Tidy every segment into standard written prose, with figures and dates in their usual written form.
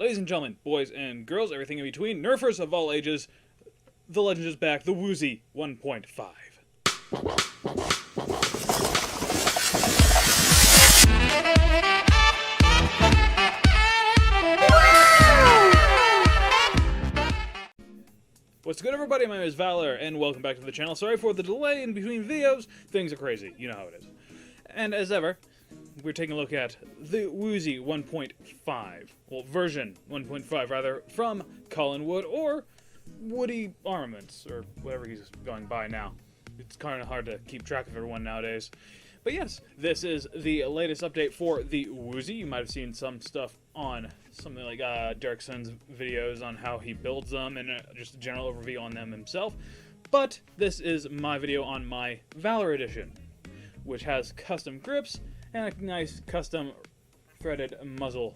Ladies and gentlemen, boys and girls, everything in between, nerfers of all ages, the legend is back, the Woozi 1.5. What's good, everybody? My name is Valor, and welcome back to the channel. Sorry for the delay in between videos. Things are crazy. You know how it is. And as ever, we're taking a look at the Woozi 1.5. Well, version 1.5, rather, from Collinwood, or Woody Armaments, or whatever he's going by now. It's kind of hard to keep track of everyone nowadays. But yes, this is the latest update for the Woozi. You might have seen some stuff on something like Derrickson's videos on how he builds them and just a general overview on them himself. But this is my video on my Valor edition, which has custom grips and a nice custom threaded muzzle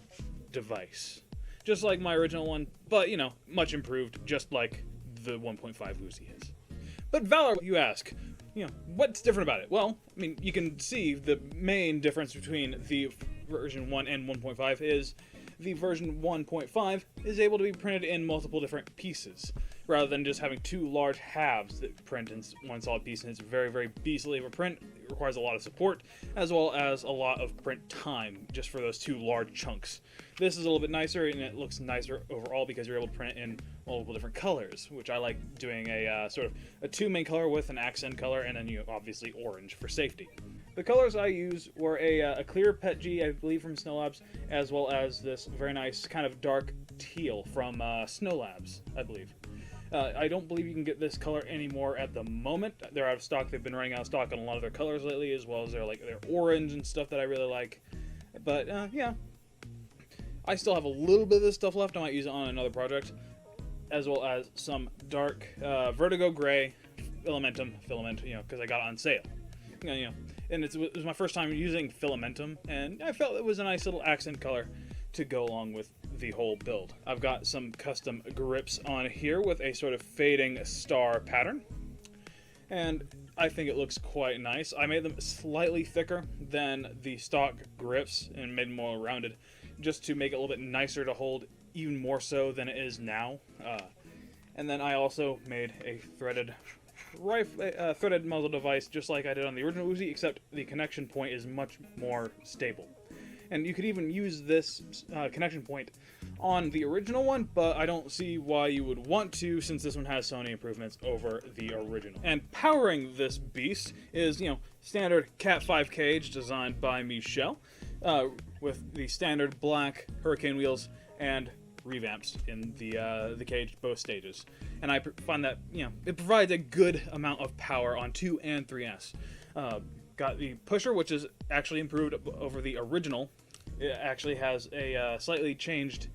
device. Just like my original one, but, you know, much improved, just like the 1.5 Woozi is. But Valor, you ask, you know, what's different about it? Well, I mean, you can see the main difference between the version 1 and 1.5 is the version 1.5 is able to be printed in multiple different pieces, rather than just having two large halves that print in one solid piece, and it's very, very beastly of a print. It requires a lot of support, as well as a lot of print time, just for those two large chunks. This is a little bit nicer, and it looks nicer overall because you're able to print in multiple different colors, which I like doing a sort of a two main color with an accent color, and then obviously orange for safety. The colors I used were a clear PETG, I believe, from Snow Labs, as well as this very nice kind of dark teal from Snow Labs, I believe. I don't believe you can get this color anymore at the moment. They're out of stock. They've been running out of stock on a lot of their colors lately, as well as their orange and stuff that I really like. But yeah, I still have a little bit of this stuff left. I might use it on another project, as well as some dark Vertigo Gray filament, because I got it on sale. And it was my first time using Filamentum, and I felt it was a nice little accent color to go along with the whole build. I've got some custom grips on here with a sort of fading star pattern, and I think it looks quite nice. I made them slightly thicker than the stock grips and made them more rounded, just to make it a little bit nicer to hold, even more so than it is now. And then I also made a threaded muzzle device, just like I did on the original Woozi, except the connection point is much more stable. And you could even use this connection point on the original one, but I don't see why you would want to, since this one has so many improvements over the original. And powering this beast is, standard Cat 5 cage designed by Michel, with the standard black Hurricane wheels and revamps in the cage both stages. And I find that it provides a good amount of power on 2 and 3S. Got the pusher, which is actually improved over the original. It actually has a slightly changed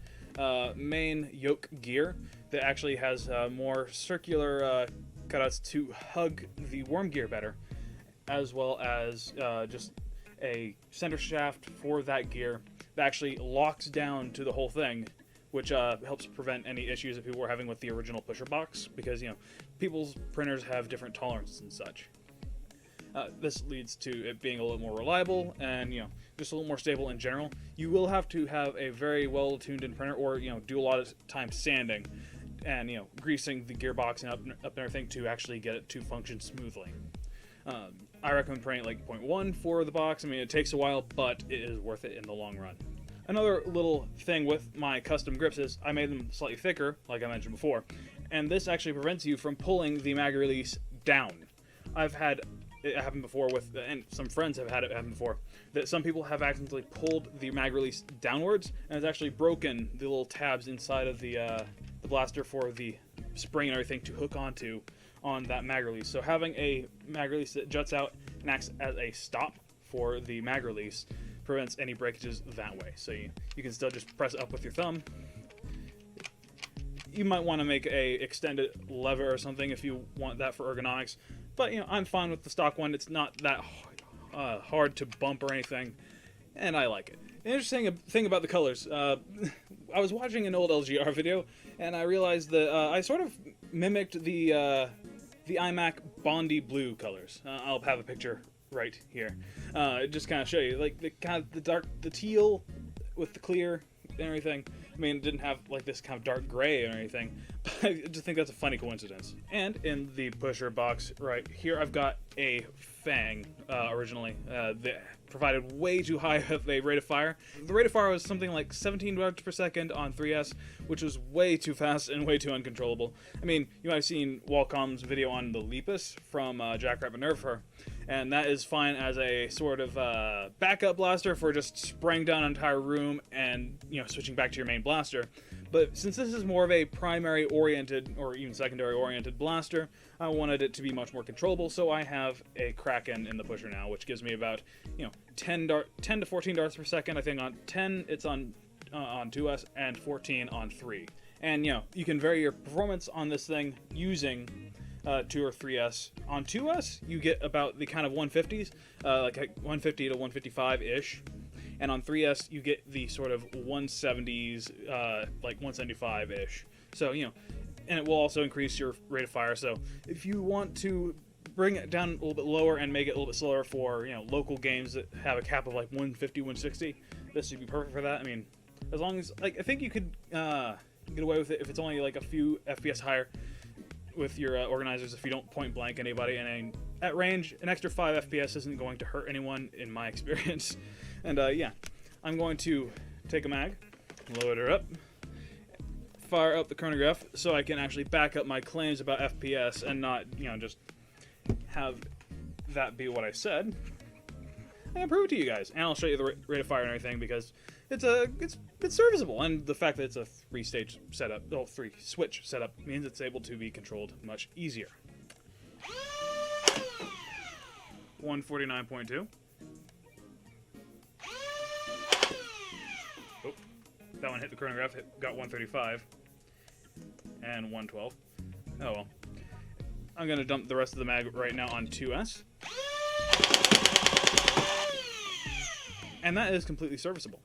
main yoke gear that actually has more circular cutouts to hug the worm gear better, as well as just a center shaft for that gear that actually locks down to the whole thing, which helps prevent any issues that people were having with the original pusher box, because people's printers have different tolerances and such. This leads to it being a little more reliable and just a little more stable in general. You will have to have a very well tuned in printer, or do a lot of time sanding and greasing the gearbox and up and everything to actually get it to function smoothly. I recommend printing like 0.1 for the box. I mean, it takes a while, but it is worth it in the long run. Another little thing with my custom grips is I made them slightly thicker, like I mentioned before, and this actually prevents you from pulling the mag release down. I've had it happen before and some friends have had it happen before, that some people have accidentally pulled the mag release downwards, and it's actually broken the little tabs inside of the blaster for the spring and everything to hook onto on that mag release. So having a mag release that juts out and acts as a stop for the mag release prevents any breakages that way. So you can still just press it up with your thumb. You might want to make a extended lever or something if you want that for ergonomics, but I'm fine with the stock one. It's not that hard to bump or anything, and I like it. The interesting thing about the colors, I was watching an old LGR video, and I realized that I sort of mimicked the iMac Bondi blue colors. I'll have a picture right here. Just kind of show you, like the teal with the clear and everything. I mean, it didn't have like this kind of dark gray or anything, but I just think that's a funny coincidence. And in the pusher box right here, I've got a Fang originally. They provided way too high of a rate of fire. The rate of fire was something like 17 darts per second on 3S, which was way too fast and way too uncontrollable. I mean, you might have seen Wacom's video on the Lepus from Jackrabbit NERF, and that is fine as a sort of backup blaster for just spraying down an entire room and, you know, switching back to your main blaster. But since this is more of a primary oriented or even secondary oriented blaster, I wanted it to be much more controllable, so I have a Kraken in the pusher now, which gives me about, you know, 10 to 14 darts per second. I think on 10 it's on 2S and 14 on 3. And, you know, you can vary your performance on this thing using 2 or 3S. On 2S, you get about the kind of 150s, like 150 to 155-ish. And on 3S, you get the sort of 170s, like 175-ish. So, you know, and it will also increase your rate of fire. So if you want to bring it down a little bit lower and make it a little bit slower for, you know, local games that have a cap of like 150, 160, this would be perfect for that. I mean, as long as, like, I think you could get away with it if it's only like a few FPS higher with your organizers if you don't point blank anybody. And at range, an extra 5 FPS isn't going to hurt anyone in my experience. And yeah, I'm going to take a mag, load her up, fire up the chronograph so I can actually back up my claims about FPS and not, you know, just have that be what I said. And prove it to you guys, and I'll show you the rate of fire and everything because it's serviceable, and the fact that it's a 3-stage setup, 3-switch setup means it's able to be controlled much easier. 149.2. Oh, that one hit the chronograph, got 135 and 112. Oh well. I'm gonna dump the rest of the mag right now on 2S. And that is completely serviceable.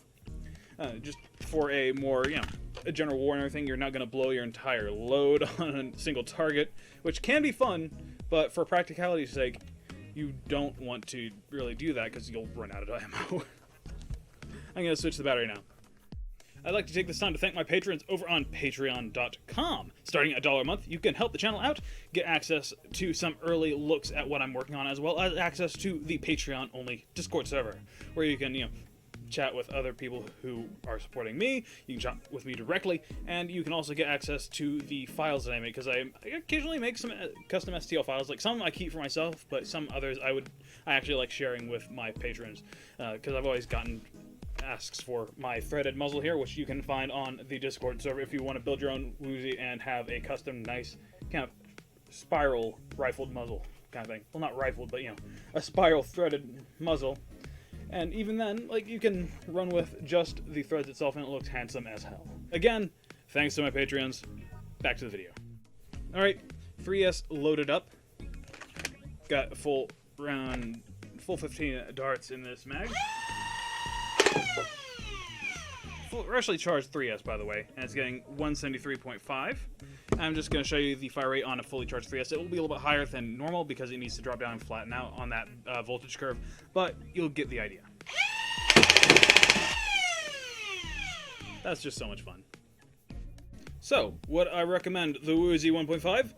Just for a more, you know, a general war and everything, you're not going to blow your entire load on a single target, which can be fun, but for practicality's sake, you don't want to really do that because you'll run out of ammo. I'm going to switch the battery now. I'd like to take this time to thank my patrons over on patreon.com. Starting at $1 a month, you can help the channel out, get access to some early looks at what I'm working on, as well as access to the Patreon-only Discord server, where you can, you know, chat with other people who are supporting me, you can chat with me directly, and you can also get access to the files that I make, because I occasionally make some custom STL files. Like, some I keep for myself, but some others I actually like sharing with my patrons, because I've always gotten asks for my threaded muzzle here, which you can find on the Discord server if you want to build your own Woozi and have a custom nice kind of spiral rifled muzzle kind of thing. Well, not rifled, but, you know, a spiral threaded muzzle. And even then, like, you can run with just the threads itself and it looks handsome as hell. Again, thanks to my Patreons. Back to the video. Alright, 3S loaded up. Got full 15 darts in this mag. Freshly charged 3S, by the way, and it's getting 173.5. I'm just going to show you the fire rate on a fully charged 3S. It will be a little bit higher than normal because it needs to drop down and flatten out on that voltage curve, but you'll get the idea. That's just so much fun. So, would I recommend the Woozi 1.5?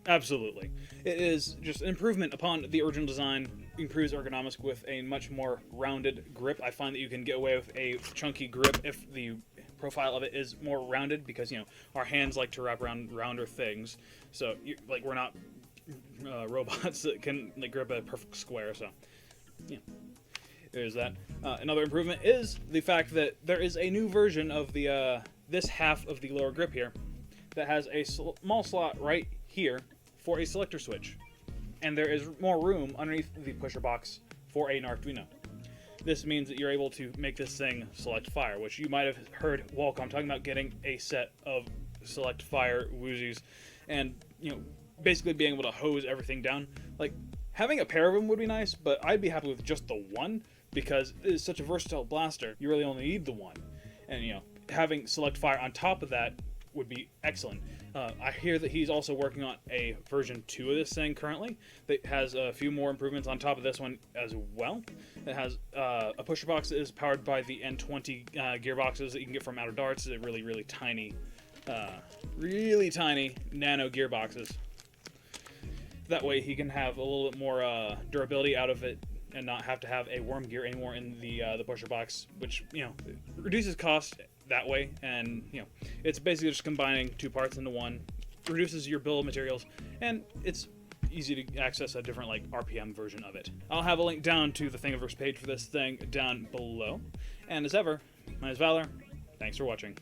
Absolutely. It is just an improvement upon the original design, improves ergonomics with a much more rounded grip. I find that you can get away with a chunky grip if the profile of it is more rounded, because, you know, our hands like to wrap around rounder things. So, like, we're not robots that can, like, grip a perfect square, so, yeah. There's that. Another improvement is the fact that there is a new version of the this half of the lower grip here that has a small slot right here for a selector switch, and there is more room underneath the pusher box for a Arduino. This means that you're able to make this thing select fire, which you might have heard Wacom talking about getting a set of select fire Woozis, and, you know, basically being able to hose everything down. Like, having a pair of them would be nice, but I'd be happy with just the one, because it is such a versatile blaster, you really only need the one. And, you know, having select fire on top of that would be excellent. I hear that he's also working on a version 2 of this thing currently that has a few more improvements on top of this one as well. It has a pusher box that is powered by the N20 gearboxes that you can get from Outer Darts. They're really tiny nano gearboxes. That way he can have a little bit more durability out of it and not have to have a worm gear anymore in the pusher box, which, you know, reduces cost that way. And, you know, it's basically just combining two parts into one, reduces your bill of materials, and it's easy to access a different, like, RPM version of it. I'll have a link down to the Thingiverse page for this thing down below. And as ever, my name is Valor. Thanks for watching.